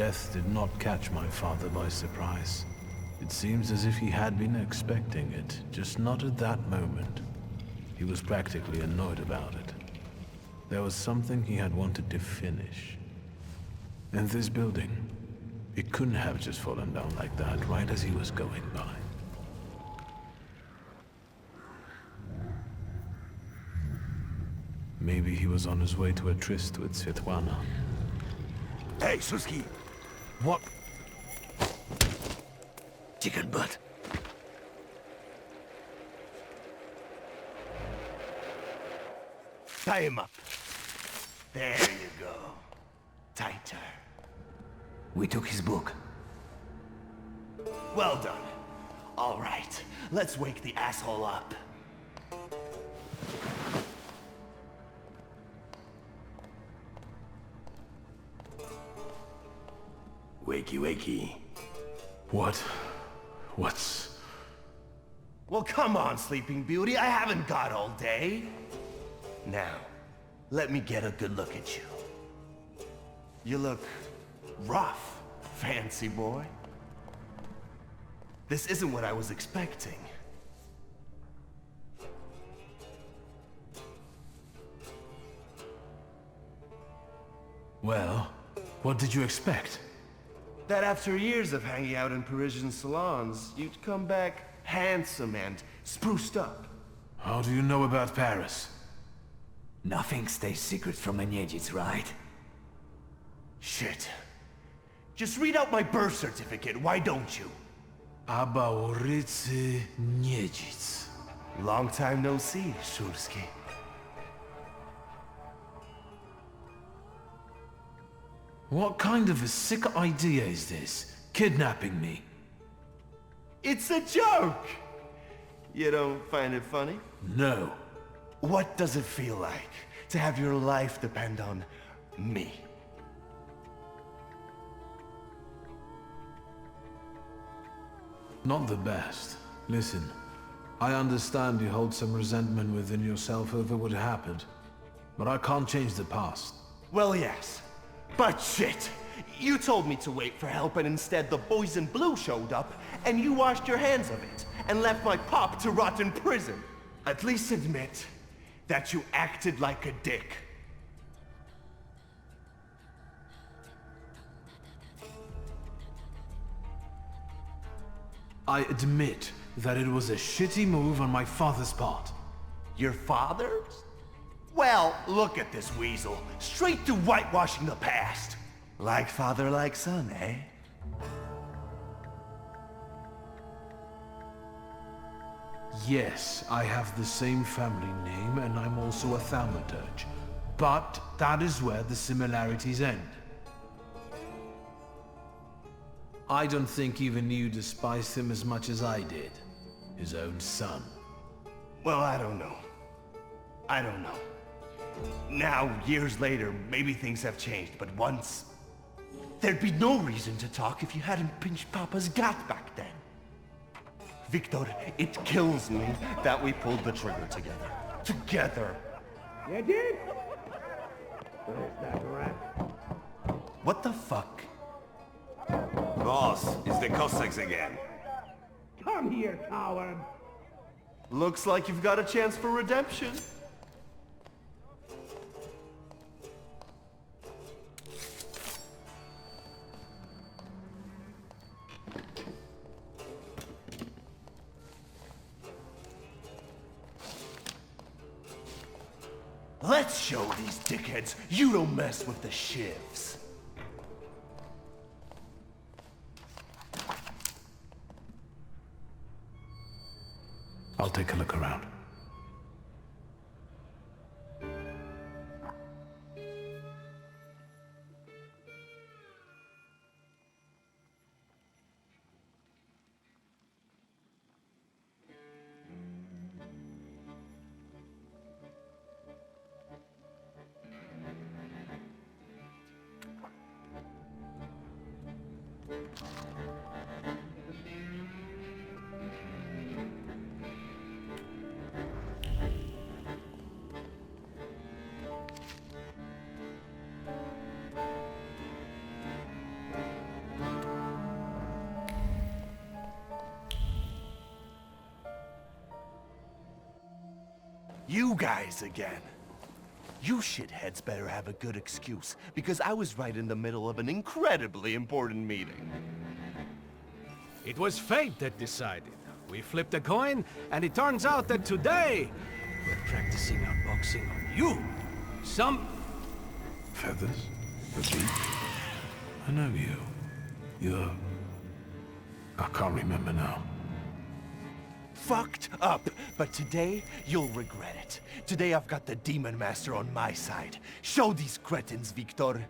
death did not catch my father by surprise. It seems as if he had been expecting it, just not at that moment. He was practically annoyed about it. There was something he had wanted to finish. And this building, it couldn't have just fallen down like that right as he was going by. Maybe he was on his way to a tryst with Svetlana. Hey, Suski! What? Chicken butt. Tie him up. There you go. Tighter. We took his book. Well done. All right, let's wake the asshole up. Wakey, wakey. What's... Well, come on, Sleeping Beauty. I haven't got all day. Now, let me get a good look at you. You look rough, fancy boy. This isn't what I was expecting. Well, what did you expect? That after years of hanging out in Parisian salons, you'd come back handsome and spruced up. How do you know about Paris? Nothing stays secret from the Niedzic, right? Shit. Just read out my birth certificate, why don't you? Abaurice Niedzic. Long time no see, Shulsky. What kind of a sick idea is this? Kidnapping me? It's a joke! You don't find it funny? No. What does it feel like to have your life depend on me? Not the best. Listen, I understand you hold some resentment within yourself over what happened, but I can't change the past. Well, yes. But shit! You told me to wait for help and instead the boys in blue showed up and you washed your hands of it and left my pop to rot in prison. At least admit that you acted like a dick. I admit that it was a shitty move on my father's part. Your father's? Well, look at this weasel. Straight to whitewashing the past. Like father, like son, eh? Yes, I have the same family name and I'm also a Thaumaturge. But that is where the similarities end. I don't think even you despised him as much as I did. His own son. Well, I don't know. I don't know. Now, years later, maybe things have changed, but once... There'd be no reason to talk if you hadn't pinched Papa's gut back then. Victor, it kills me that we pulled the trigger together. Together! You did? Where's that rat? What the fuck? Boss, it's the Cossacks again. Come here, coward! Looks like you've got a chance for redemption. Let's show these dickheads you don't mess with the shivs. I'll take a look around. You guys again. You shitheads better have a good excuse, because I was right in the middle of an incredibly important meeting. It was fate that decided. We flipped a coin, and it turns out that today, we're practicing our boxing on you. Feathers? The beach? I know you. You're... I can't remember now. Fucked up, but today you'll regret it. Today I've got the Demon Master on my side. Show these cretins, Victor.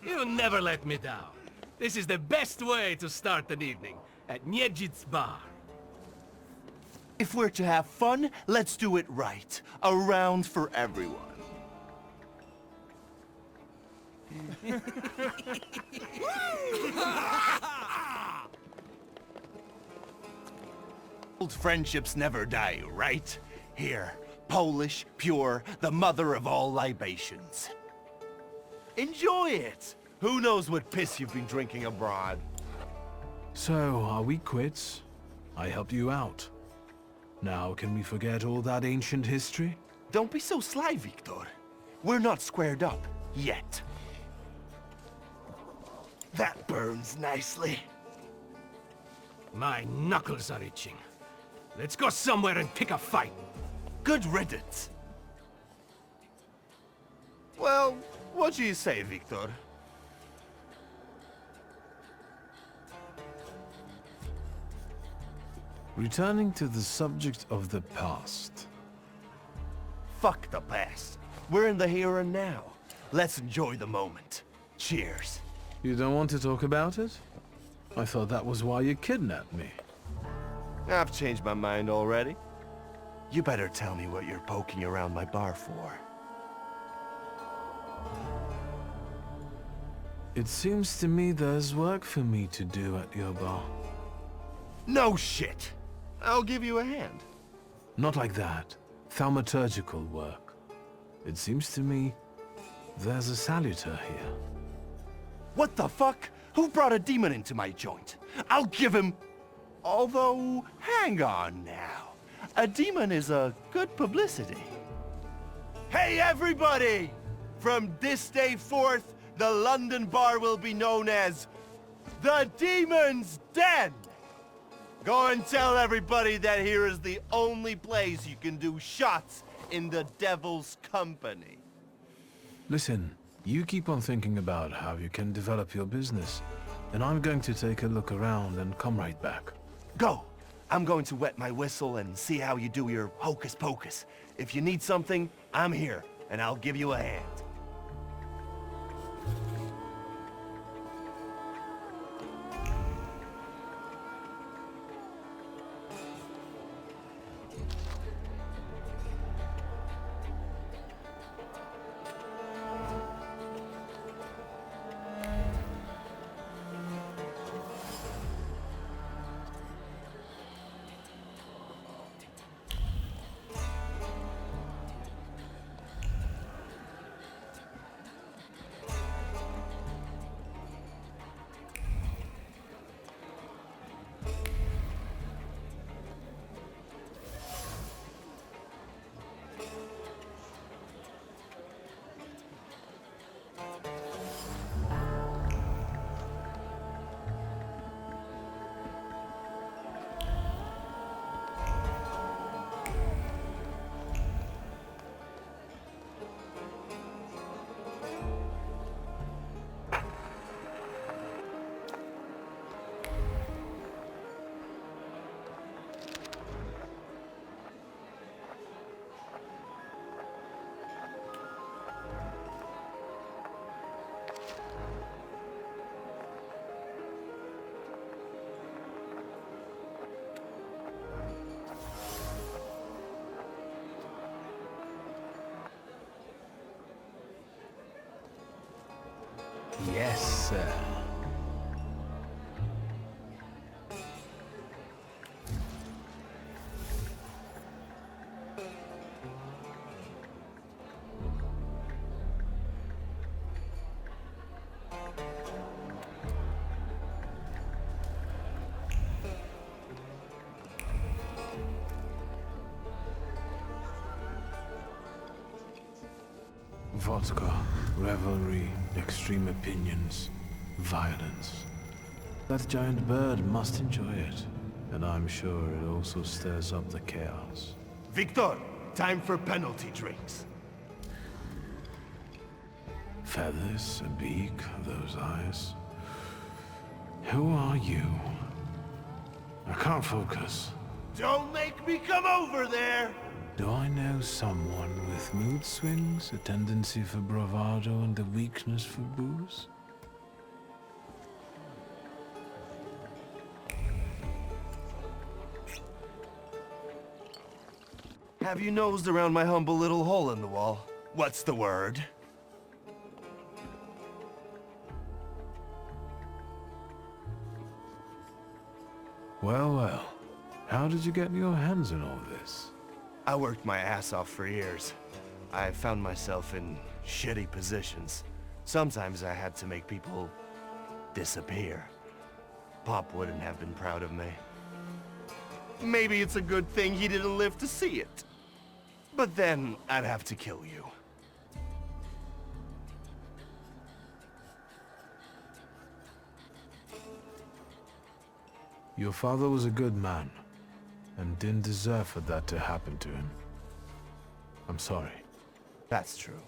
You never let me down. This is the best way to start an evening, at Niedzic's bar. If we're to have fun, let's do it right. A round for everyone. Old friendships never die, right? Here, Polish, pure, the mother of all libations. Enjoy it! Who knows what piss you've been drinking abroad? So, are we quits? I helped you out. Now, can we forget all that ancient history? Don't be so sly, Victor. We're not squared up, yet. That burns nicely. My knuckles are itching. Let's go somewhere and pick a fight. Good riddance. Well, what do you say, Victor? Returning to the subject of the past. fuck the past. We're in the here and now. Let's enjoy the moment. Cheers. You don't want to talk about it? I thought that was why you kidnapped me. I've changed my mind already. You better tell me what you're poking around my bar for. It seems to me there's work for me to do at your bar. No shit! I'll give you a hand. Not like that. Thaumaturgical work. It seems to me there's a saluter here. What the fuck? Who brought a demon into my joint? I'll give him... Although, hang on now. A demon is a good publicity. Hey everybody! From this day forth, the London bar will be known as the Demon's Den! Go and tell everybody that here is the only place you can do shots in the devil's company. Listen, you keep on thinking about how you can develop your business, and I'm going to take a look around and come right back. Go! I'm going to wet my whistle and see how you do your hocus pocus. If you need something, I'm here, and I'll give you a hand. Yes, sir. Vodka, revelry, extreme opinions, violence. That giant bird must enjoy it, and I'm sure it also stirs up the chaos. Victor, time for penalty drinks. Feathers, a beak, those eyes. Who are you? I can't focus. Don't make me come over there! Do I know someone with mood swings, a tendency for bravado, and a weakness for booze? Have you nosed around my humble little hole in the wall? What's the word? Well, well. How did you get your hands on all this? I worked my ass off for years. I found myself in shitty positions. Sometimes I had to make people disappear. Pop wouldn't have been proud of me. Maybe it's a good thing he didn't live to see it. But then I'd have to kill you. Your father was a good man, and didn't deserve for that to happen to him. I'm sorry. That's true.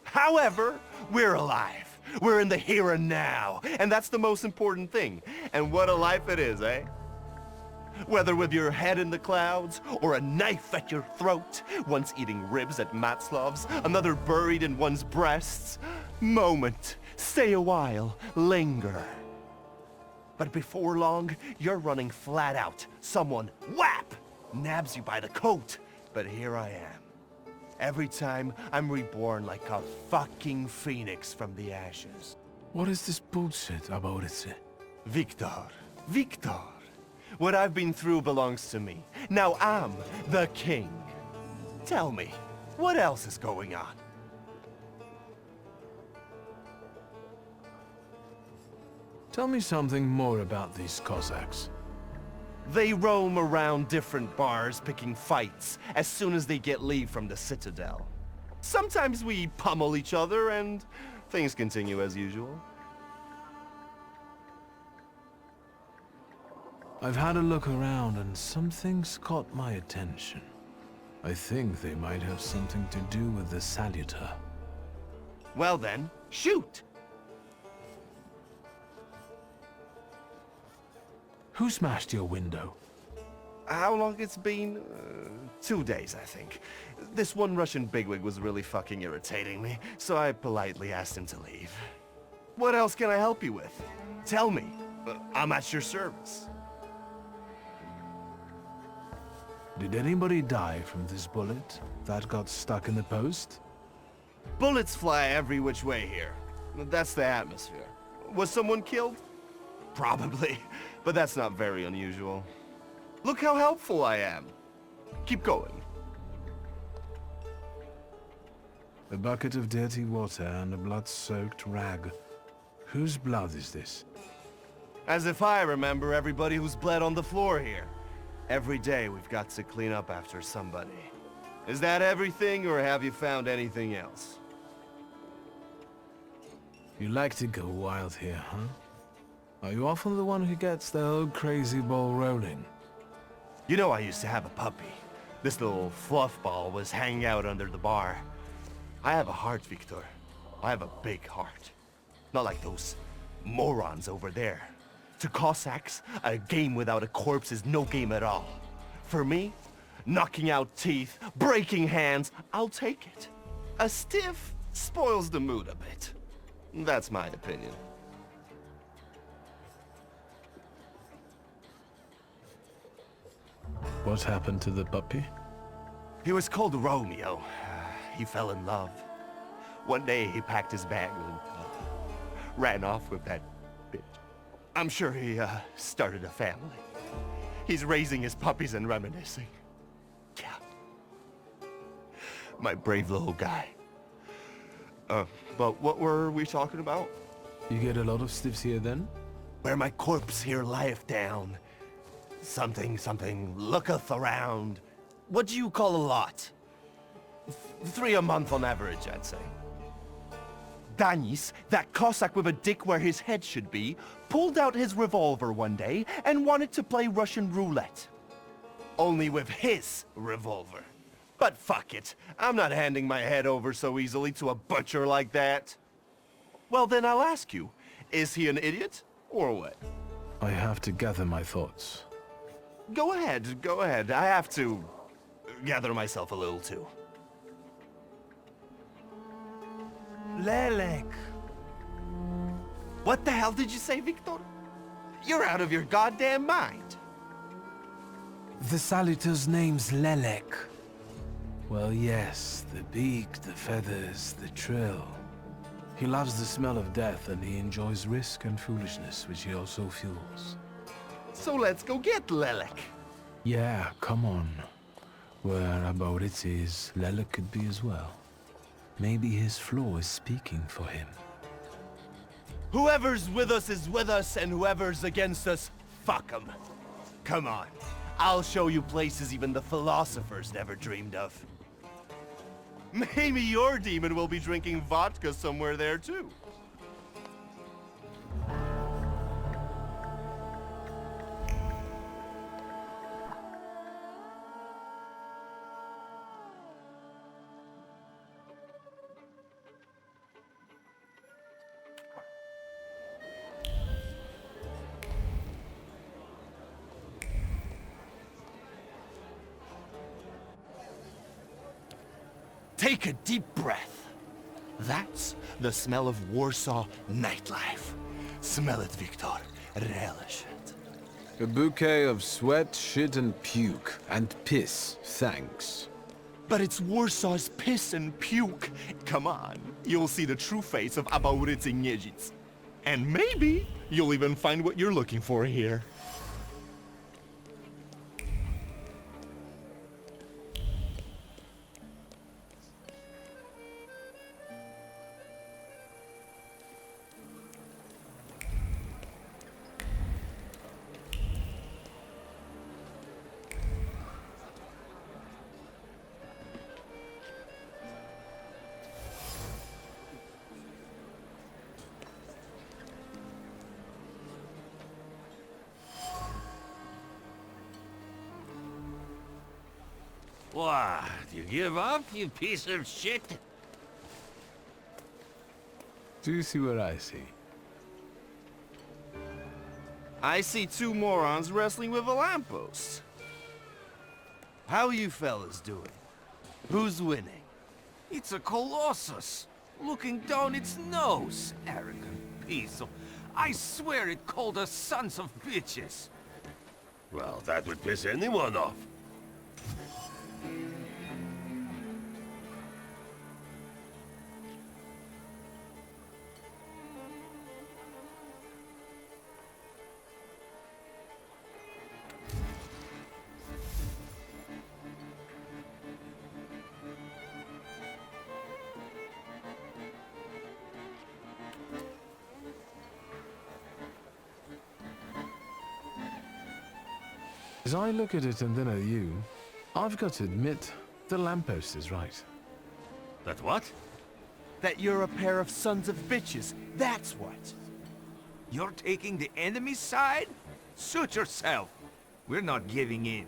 However, we're alive. We're in the here and now, and that's the most important thing. And what a life it is, eh? Whether with your head in the clouds, or a knife at your throat, once eating ribs at Matzlov's, another buried in one's breasts. Moment, stay a while, linger. But before long, you're running flat out. Someone, whap, nabs you by the coat. But here I am. Every time, I'm reborn like a fucking phoenix from the ashes. What is this bullshit about it? Victor, Victor. What I've been through belongs to me. Now I'm the king. Tell me, what else is going on? Tell me something more about these Cossacks. They roam around different bars picking fights as soon as they get leave from the Citadel. Sometimes we pummel each other and things continue as usual. I've had a look around and some things caught my attention. I think they might have something to do with the Saluter. Well then, shoot! Who smashed your window? How long it's been? 2 days, I think. This one Russian bigwig was really fucking irritating me, so I politely asked him to leave. What else can I help you with? Tell me. I'm at your service. Did anybody die from this bullet that got stuck in the post? Bullets fly every which way here. That's the atmosphere. Was someone killed? Probably, but that's not very unusual. Look how helpful I am. Keep going. A bucket of dirty water and a blood-soaked rag. Whose blood is this? As if I remember everybody who's bled on the floor here. Every day we've got to clean up after somebody. Is that everything, or have you found anything else? You like to go wild here, huh? Are you often the one who gets the whole crazy ball rolling? You know I used to have a puppy. This little fluff ball was hanging out under the bar. I have a heart, Victor. I have a big heart. Not like those morons over there. To Cossacks, a game without a corpse is no game at all. For me, knocking out teeth, breaking hands, I'll take it. A stiff spoils the mood a bit. That's my opinion. What happened to the puppy? He was called Romeo. He fell in love. One day he packed his bag and ran off with that bitch. I'm sure he started a family. He's raising his puppies and reminiscing. Yeah. My brave little guy. But what were we talking about? You get a lot of stiffs here then? Where my corpse here lieth down. Something looketh around. What do you call a lot? 3 a month on average, I'd say. Danis, that Cossack with a dick where his head should be, pulled out his revolver one day and wanted to play Russian roulette. Only with his revolver. But fuck it, I'm not handing my head over so easily to a butcher like that. Well then I'll ask you, is he an idiot, or what? I have to gather my thoughts. Go ahead, I have to gather myself a little too. Lelek. What the hell did you say, Victor? You're out of your goddamn mind. The Saluter's name's Lelek. Well, yes, the beak, the feathers, the trill. He loves the smell of death and he enjoys risk and foolishness, which he also fuels. So let's go get Lelek. Yeah, come on. Where about it is, Lelek could be as well. Maybe his flaw is speaking for him. Whoever's with us is with us, and whoever's against us, fuck 'em. Come on, I'll show you places even the philosophers never dreamed of. Maybe your demon will be drinking vodka somewhere there too. Take a deep breath. That's the smell of Warsaw nightlife. Smell it, Victor. Relish it. A bouquet of sweat, shit, and puke. And piss, thanks. But it's Warsaw's piss and puke. Come on, you'll see the true face of Abaurycy Niedzic. And maybe you'll even find what you're looking for here. What? You give up, you piece of shit? Do you see what I see? I see two morons wrestling with a lamppost. How you fellas doing? Who's winning? It's a colossus, looking down its nose. Arrogant piece of... I swear it called us sons of bitches. Well, that would piss anyone off. As I look at it and then at you, I've got to admit, the lamppost is right. That what? That you're a pair of sons of bitches, that's what. You're taking the enemy's side? Suit yourself. We're not giving in.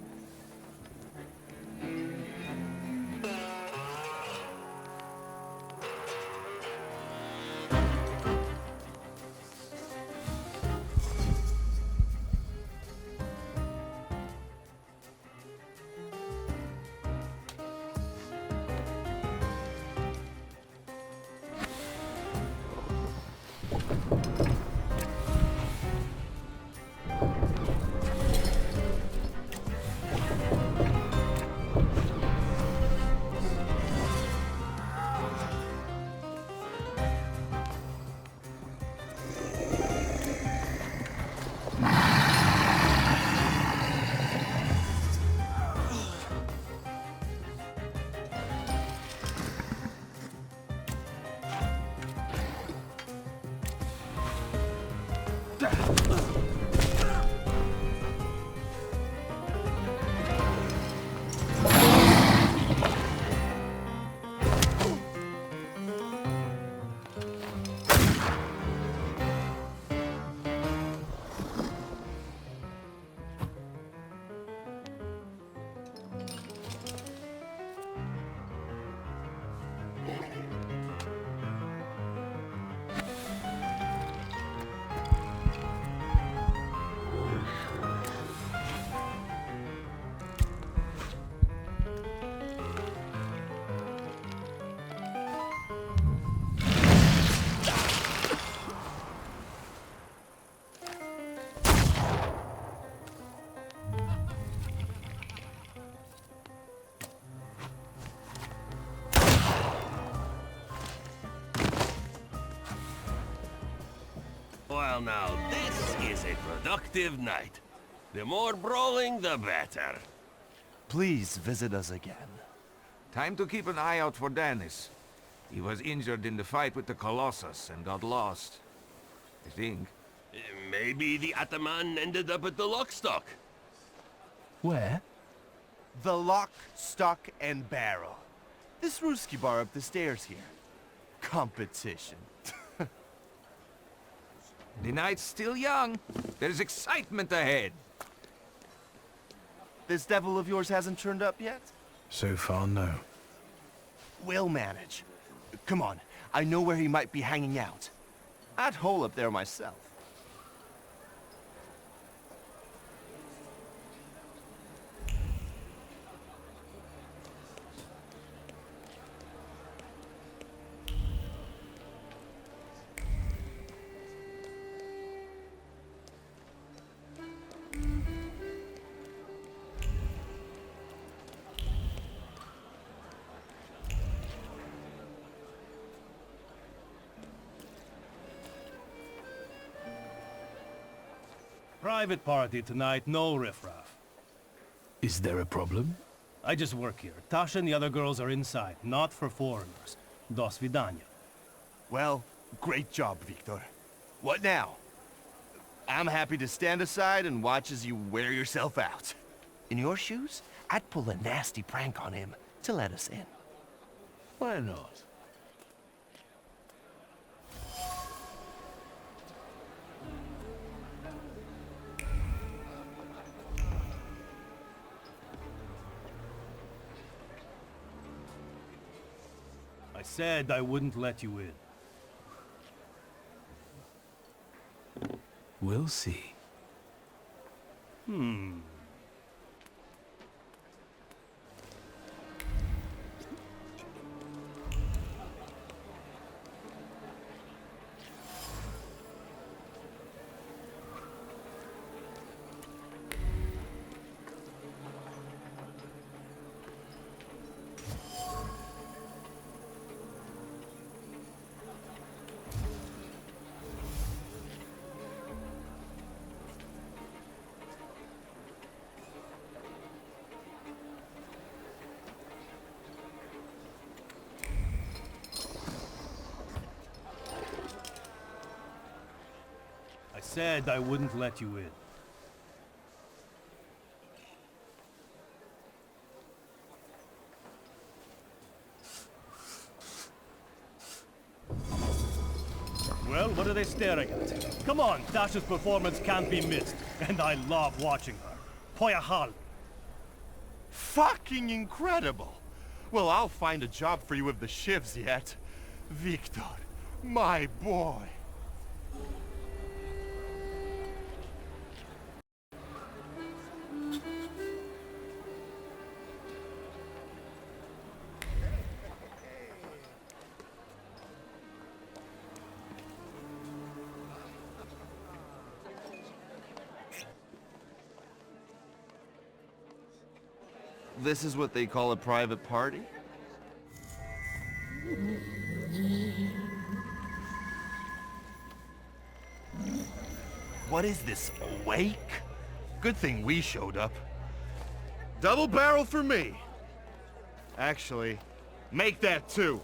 Well, now, this is a productive night. The more brawling, the better. Please visit us again. Time to keep an eye out for Dennis. He was injured in the fight with the Colossus and got lost. I think. Maybe the Ataman ended up at the Lockstock. Where? The Lock, Stock, and Barrel. This Ruski bar up the stairs here. Competition. The night's still young. There's excitement ahead. This devil of yours hasn't turned up yet? So far, no. We'll manage. Come on, I know where he might be hanging out. I'd hole up there myself. Private party tonight, no riffraff. Is there a problem? I just work here. Tasha and the other girls are inside, not for foreigners. Dos vidania. Well, great job, Victor. What now? I'm happy to stand aside and watch as you wear yourself out. In your shoes, I'd pull a nasty prank on him to let us in. Why not? I said I wouldn't let you in. We'll see. I said I wouldn't let you in. Well, what are they staring at? Come on, Tasha's performance can't be missed, and I love watching her. Poyahal. Fucking incredible! Well, I'll find a job for you with the shivs yet. Victor, my boy. This is what they call a private party? What is this, a wake? Good thing we showed up. Double barrel for me. Actually, make that two.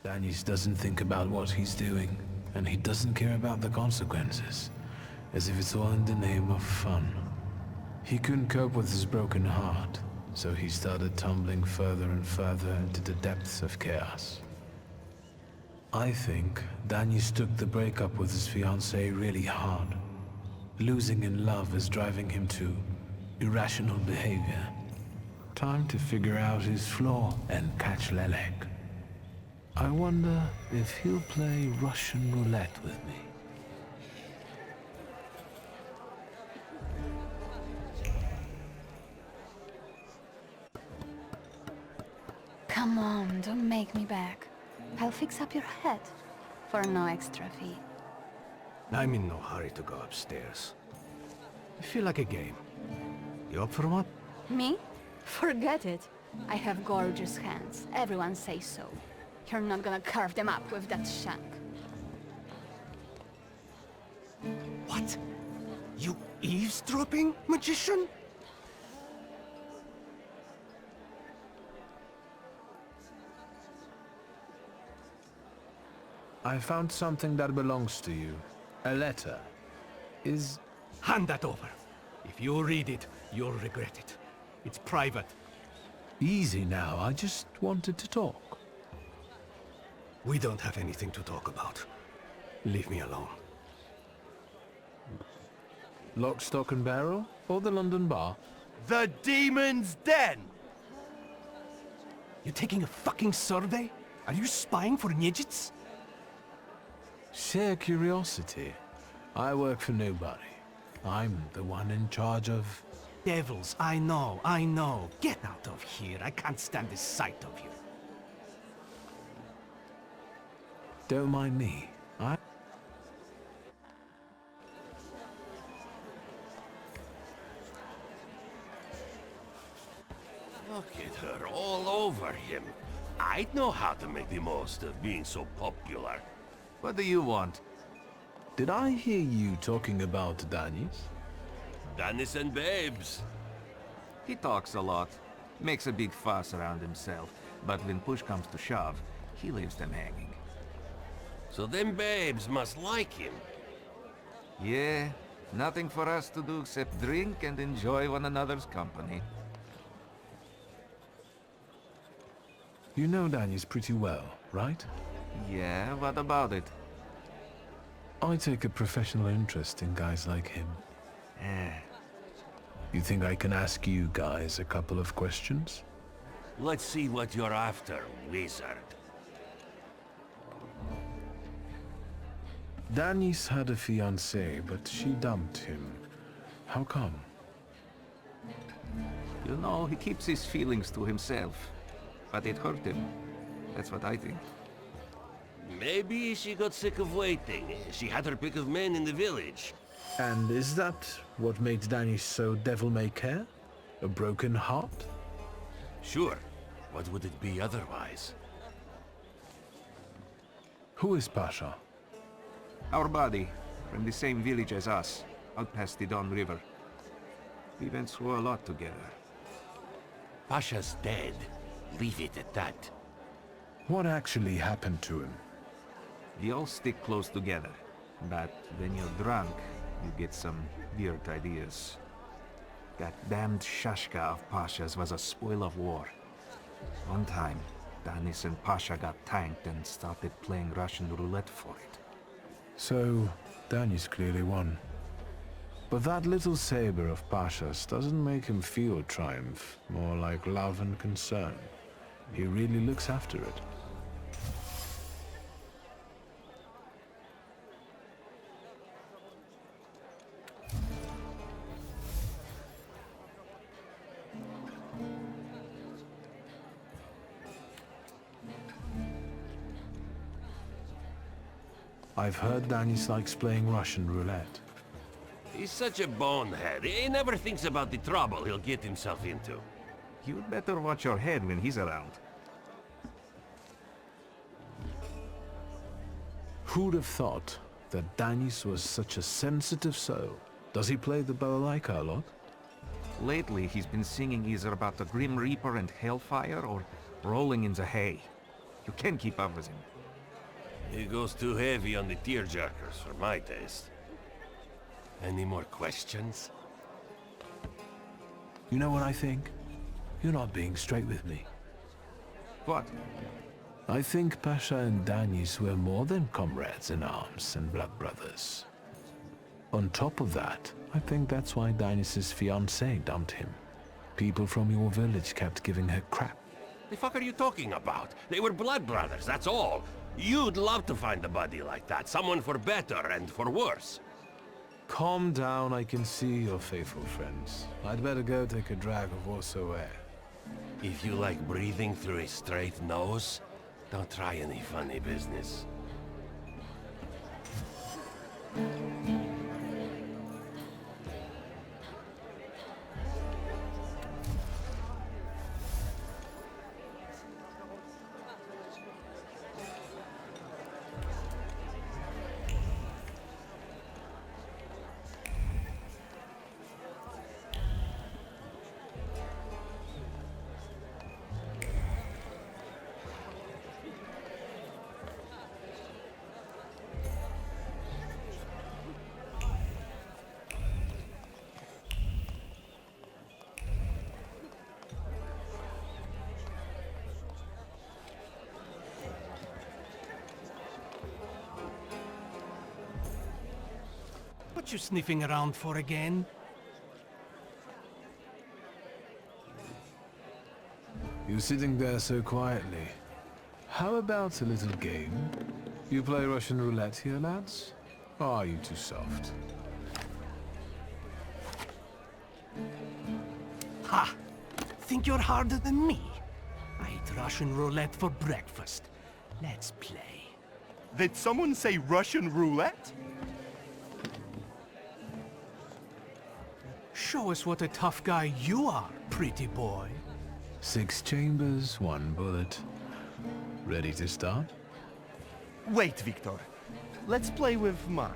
Danis doesn't think about what he's doing, and he doesn't care about the consequences, as if it's all in the name of fun. He couldn't cope with his broken heart, so he started tumbling further and further into the depths of chaos. I think Danis took the breakup with his fiancée really hard. Losing in love is driving him to irrational behavior. Time to figure out his flaw and catch Lelek. I wonder if he'll play Russian roulette with me. Come on, don't make me back. I'll fix up your head for no extra fee. I'm in no hurry to go upstairs. I feel like a game. You up for one? Me? Forget it. I have gorgeous hands. Everyone says so. You're not gonna carve them up with that shank. What? You eavesdropping, magician? I found something that belongs to you. A letter. Hand that over. If you read it, you'll regret it. It's private. Easy now, I just wanted to talk. We don't have anything to talk about. Leave me alone. Lock, stock and barrel? Or the London bar? The Demon's Den! You taking a fucking survey? Are you spying for Nijits? Sheer curiosity. I work for nobody. I'm the one in charge of... Devils, I know. Get out of here. I can't stand the sight of you. Don't mind me. Look at her, all over him. I'd know how to make the most of being so popular. What do you want? Did I hear you talking about Danis? Dennis and babes. He talks a lot. Makes a big fuss around himself. But when push comes to shove, he leaves them hanging. So them babes must like him. Yeah, nothing for us to do except drink and enjoy one another's company. You know Danis pretty well, right? Yeah, what about it? I take a professional interest in guys like him. Eh. You think I can ask you guys a couple of questions? Let's see what you're after, wizard. Danis had a fiancée, but she dumped him. How come? You know, he keeps his feelings to himself. But it hurt him. That's what I think. Maybe she got sick of waiting. She had her pick of men in the village. And is that what made Danis so devil-may-care? A broken heart? Sure. What would it be otherwise? Who is Pasha? Our buddy, from the same village as us, out past the Don River. We went through a lot together. Pasha's dead. Leave it at that. What actually happened to him? We all stick close together. But when you're drunk, you get some weird ideas. That damned Shashka of Pasha's was a spoil of war. One time, Danis and Pasha got tanked and started playing Russian roulette for it. So, Danis clearly won. But that little saber of Pasha's doesn't make him feel triumph, more like love and concern. He really looks after it. I've heard Danis likes playing Russian roulette. He's such a bonehead. He never thinks about the trouble he'll get himself into. You'd better watch your head when he's around. Who'd have thought that Danis was such a sensitive soul? Does he play the balalaika a lot? Lately, he's been singing either about the Grim Reaper and Hellfire or rolling in the hay. You can't keep up with him. He goes too heavy on the tearjerkers for my taste. Any more questions? You know what I think? You're not being straight with me. What? I think Pasha and Danis were more than comrades in arms and blood brothers. On top of that, I think that's why Danis' fiancée dumped him. People from your village kept giving her crap. The fuck are you talking about? They were blood brothers, that's all. You'd love to find a buddy like that. Someone for better and for worse. Calm down, I can see your faithful friends. I'd better go take a drag of Warsaw air. If you like breathing through a straight nose, don't try any funny business. What you sniffing around for again? You're sitting there so quietly. How about a little game? You play Russian roulette here, lads? Or are you too soft? Ha! Think you're harder than me? I eat Russian roulette for breakfast. Let's play. Did someone say Russian roulette? Show us what a tough guy you are, pretty boy. 6 chambers, 1 bullet. Ready to start? Wait, Victor. Let's play with mine.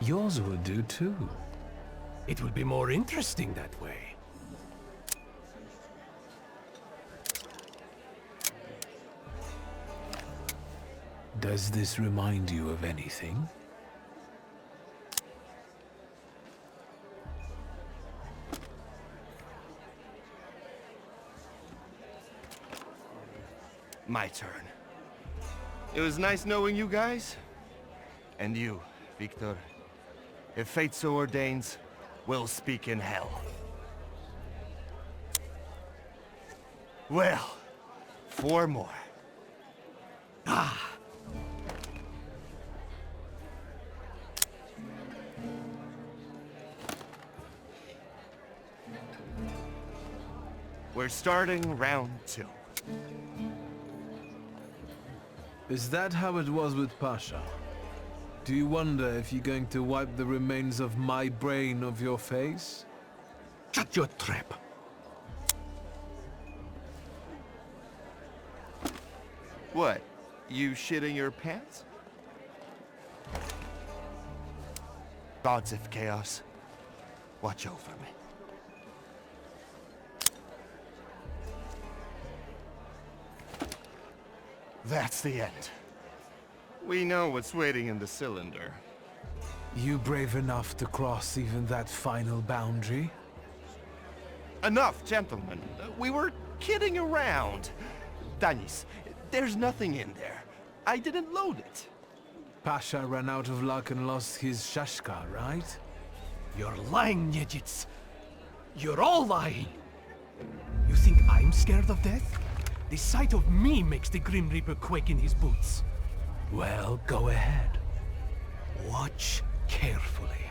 Yours will do too. It will be more interesting that way. Does this remind you of anything? My turn. It was nice knowing you guys. And you, Victor. If fate so ordains, we'll speak in hell. Well, 4 more. We're starting round 2. Is that how it was with Pasha? Do you wonder if you're going to wipe the remains of my brain off your face? Shut your trap. What? You shitting your pants? Gods of Chaos, watch over me. That's the end. We know what's waiting in the cylinder. You brave enough to cross even that final boundary? Enough, gentlemen. We were kidding around. Danis, there's nothing in there. I didn't load it. Pasha ran out of luck and lost his shashka, right? You're lying, Niedzits. You're all lying. You think I'm scared of death? The sight of me makes the Grim Reaper quake in his boots. Well, go ahead. Watch carefully.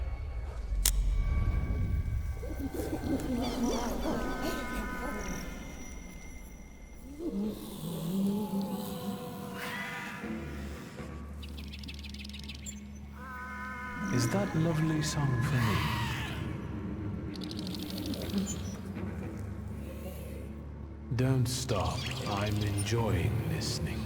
Is that lovely song for me? Don't stop. I'm enjoying listening.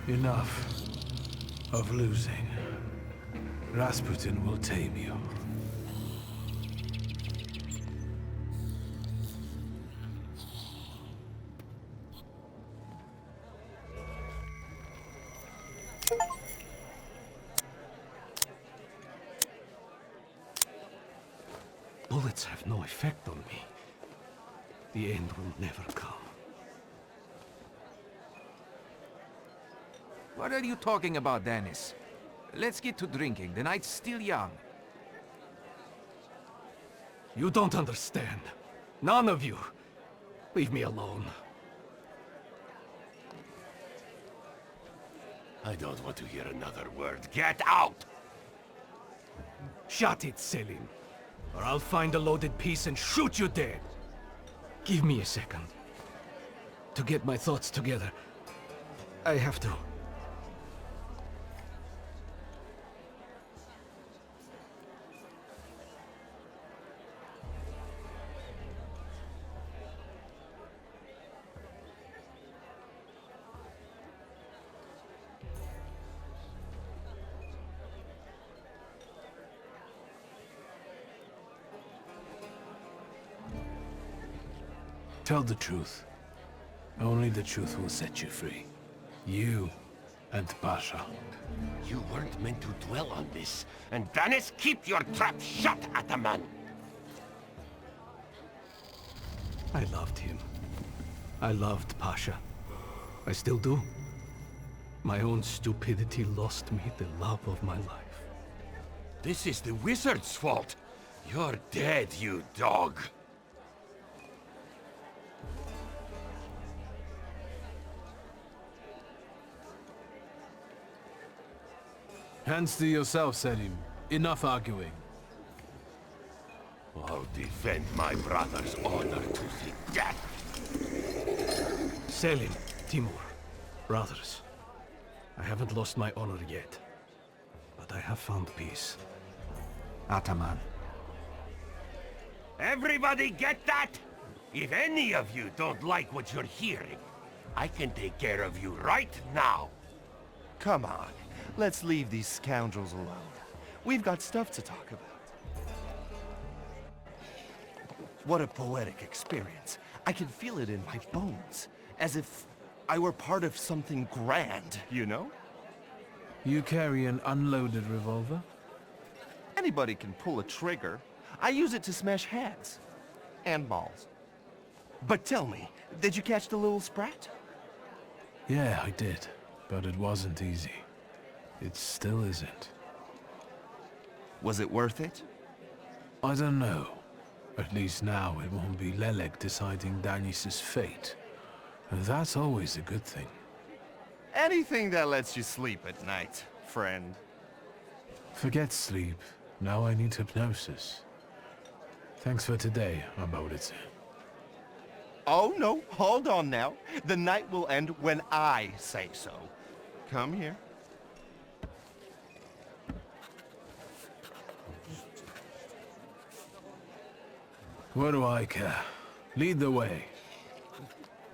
Enough of losing. Rasputin will tame you. Bullets have no effect on me. The end will never come. What are you talking about, Dennis? Let's get to drinking. The night's still young. You don't understand. None of you. Leave me alone. I don't want to hear another word. Get out! Shut it, Selim. Or I'll find a loaded piece and shoot you dead. Give me a second. To get my thoughts together. I have to. Tell the truth. Only the truth will set you free. You and Pasha. You weren't meant to dwell on this. And Dennis, keep your trap shut, Ataman! I loved him. I loved Pasha. I still do. My own stupidity lost me the love of my life. This is the wizard's fault. You're dead, you dog. Hands to yourself, Selim. Enough arguing. I'll defend my brother's honor to the death. Selim, Timur, brothers. I haven't lost my honor yet. But I have found peace. Ataman. Everybody get that? If any of you don't like what you're hearing, I can take care of you right now. Come on, let's leave these scoundrels alone. We've got stuff to talk about. What a poetic experience. I can feel it in my bones, as if I were part of something grand, you know? You carry an unloaded revolver? Anybody can pull a trigger. I use it to smash heads. And balls. But tell me, did you catch the little sprat? Yeah, I did. But it wasn't easy. It still isn't. Was it worth it? I don't know. At least now it won't be Lelek deciding Danis's fate. And that's always a good thing. Anything that lets you sleep at night, friend. Forget sleep. Now I need hypnosis. Thanks for today, Aboditse. Oh no, hold on now. The night will end when I say so. Come here. What do I care? Lead the way.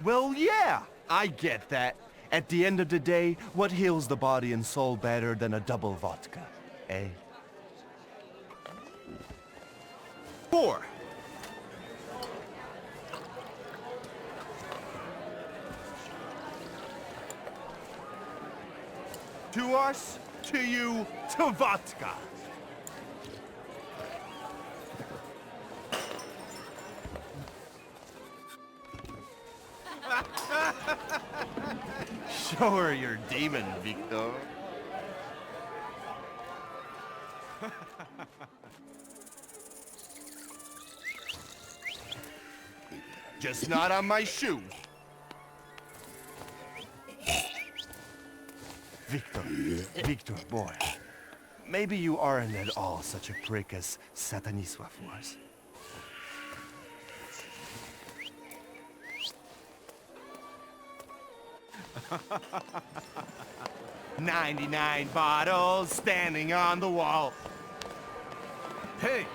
Well, yeah, I get that. At the end of the day, what heals the body and soul better than a double vodka, eh? 4. To us, to you, to vodka. Show her your demon, Victor. Just not on my shoes. Victor, boy. Maybe you aren't at all such a prick as Sataniswa was. 99 bottles standing on the wall. Hey!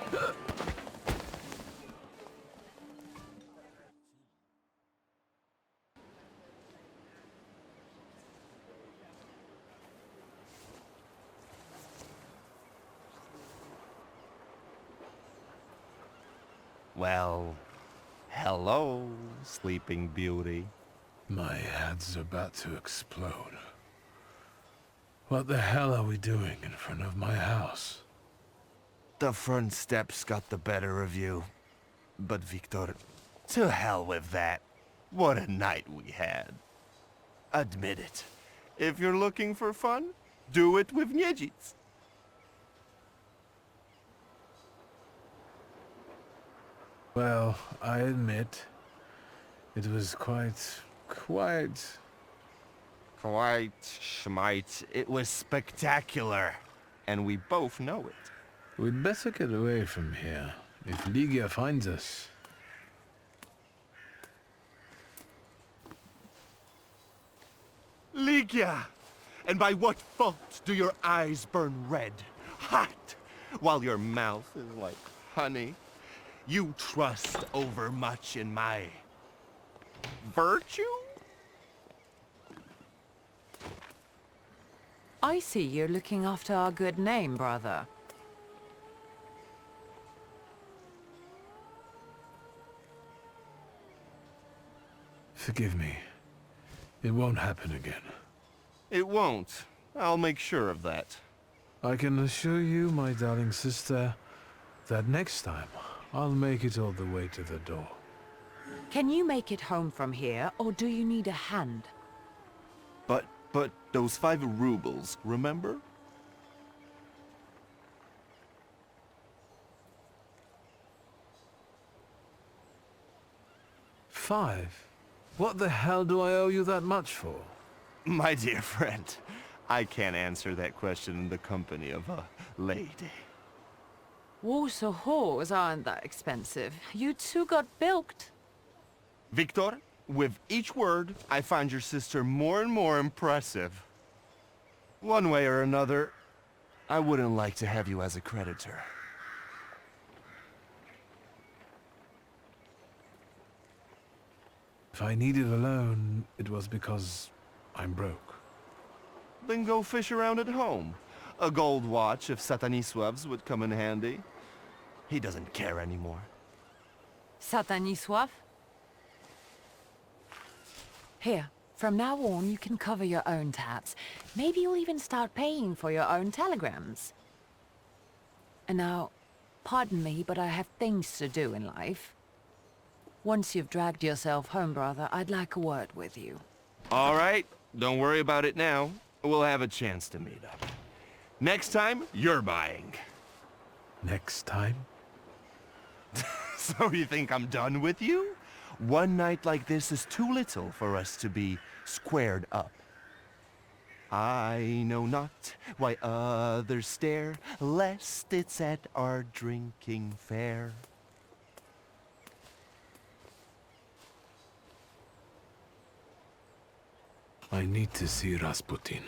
Well, hello, Sleeping Beauty. My head's about to explode. What the hell are we doing in front of my house? The front steps got the better of you. But Victor, to hell with that. What a night we had. Admit it. If you're looking for fun, do it with Niedzic. Well, I admit, it was quite... Quite schmite. It was spectacular. And we both know it. We'd better get away from here, if Ligia finds us. Ligia! And by what fault do your eyes burn red, hot, while your mouth is like honey? You trust overmuch in my... virtue? I see you're looking after our good name, brother. Forgive me. It won't happen again. It won't. I'll make sure of that. I can assure you, my darling sister, that next time, I'll make it all the way to the door. Can you make it home from here, or do you need a hand? But those 5 rubles, remember? $5? What the hell do I owe you that much for? My dear friend, I can't answer that question in the company of a lady. Warsaw whores aren't that expensive. You two got bilked. Victor, with each word, I find your sister more and more impressive. One way or another, I wouldn't like to have you as a creditor. If I needed a loan, it was because I'm broke. Then go fish around at home. A gold watch of Satanisław's would come in handy. He doesn't care anymore. Satanisław? Here, from now on you can cover your own tabs. Maybe you'll even start paying for your own telegrams. And now, pardon me, but I have things to do in life. Once you've dragged yourself home, brother, I'd like a word with you. All right, don't worry about it now. We'll have a chance to meet up. Next time, you're buying. Next time? So you think I'm done with you? One night like this is too little for us to be squared up. I know not why others stare, lest it's at our drinking fair. I need to see Rasputin.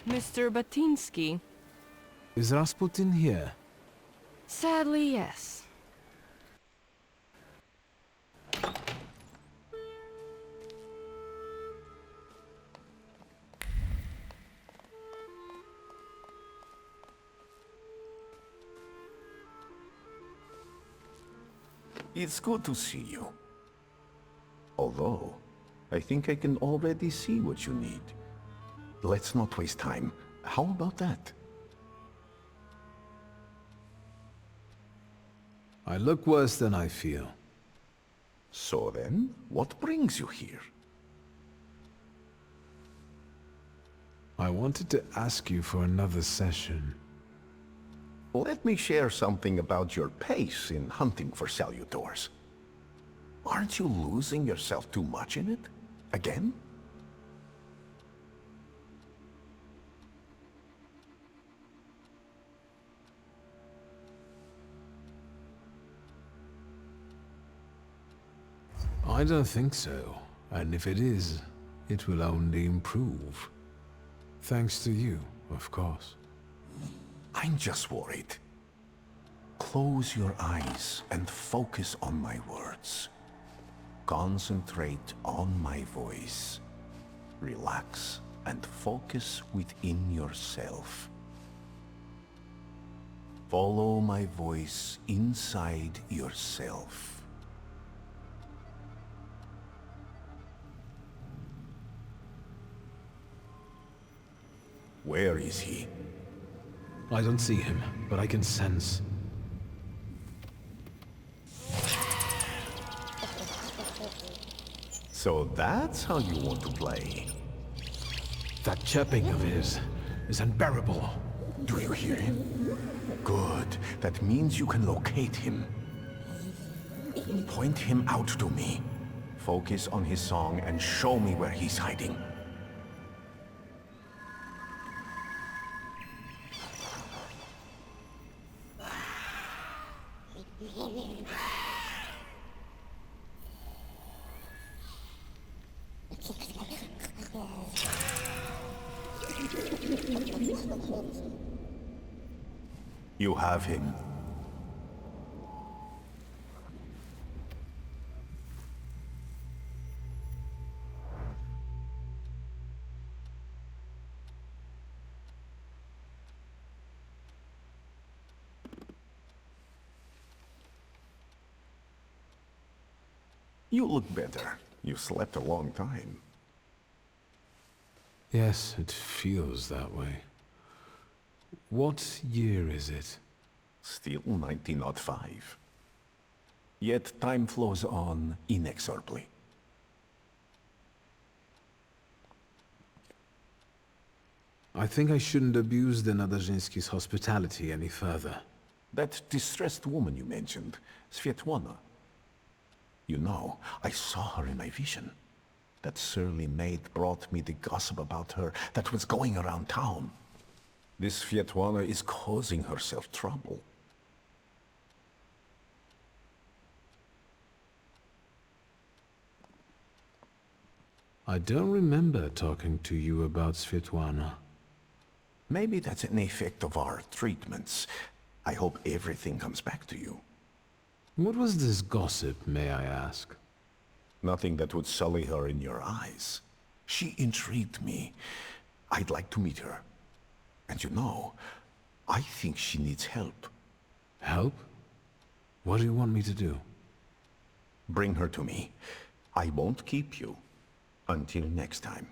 Mr. Batinsky. Is Rasputin here? Sadly, yes. It's good to see you. Although, I think I can already see what you need. Let's not waste time. How about that? I look worse than I feel. So then, what brings you here? I wanted to ask you for another session. Let me share something about your pace in hunting for salutors. Aren't you losing yourself too much in it? Again? I don't think so. And if it is, it will only improve. Thanks to you, of course. I'm just worried. Close your eyes and focus on my words. Concentrate on my voice. Relax and focus within yourself. Follow my voice inside yourself. Where is he? I don't see him, but I can sense. So that's how you want to play. That chirping of his is unbearable. Do you hear him? Good. That means you can locate him. Point him out to me. Focus on his song and show me where he's hiding. You have him. You look better. You slept a long time. Yes, it feels that way. What year is it? Still 1905. Yet time flows on inexorably. I think I shouldn't abuse the Nadarzyński's hospitality any further. That distressed woman you mentioned, Svetlana. You know, I saw her in my vision. That surly maid brought me the gossip about her that was going around town. This Svetlana is causing herself trouble. I don't remember talking to you about Svetlana. Maybe that's an effect of our treatments. I hope everything comes back to you. What was this gossip, may I ask? Nothing that would sully her in your eyes. She intrigued me. I'd like to meet her. And you know, I think she needs help. Help? What do you want me to do? Bring her to me. I won't keep you. Until next time.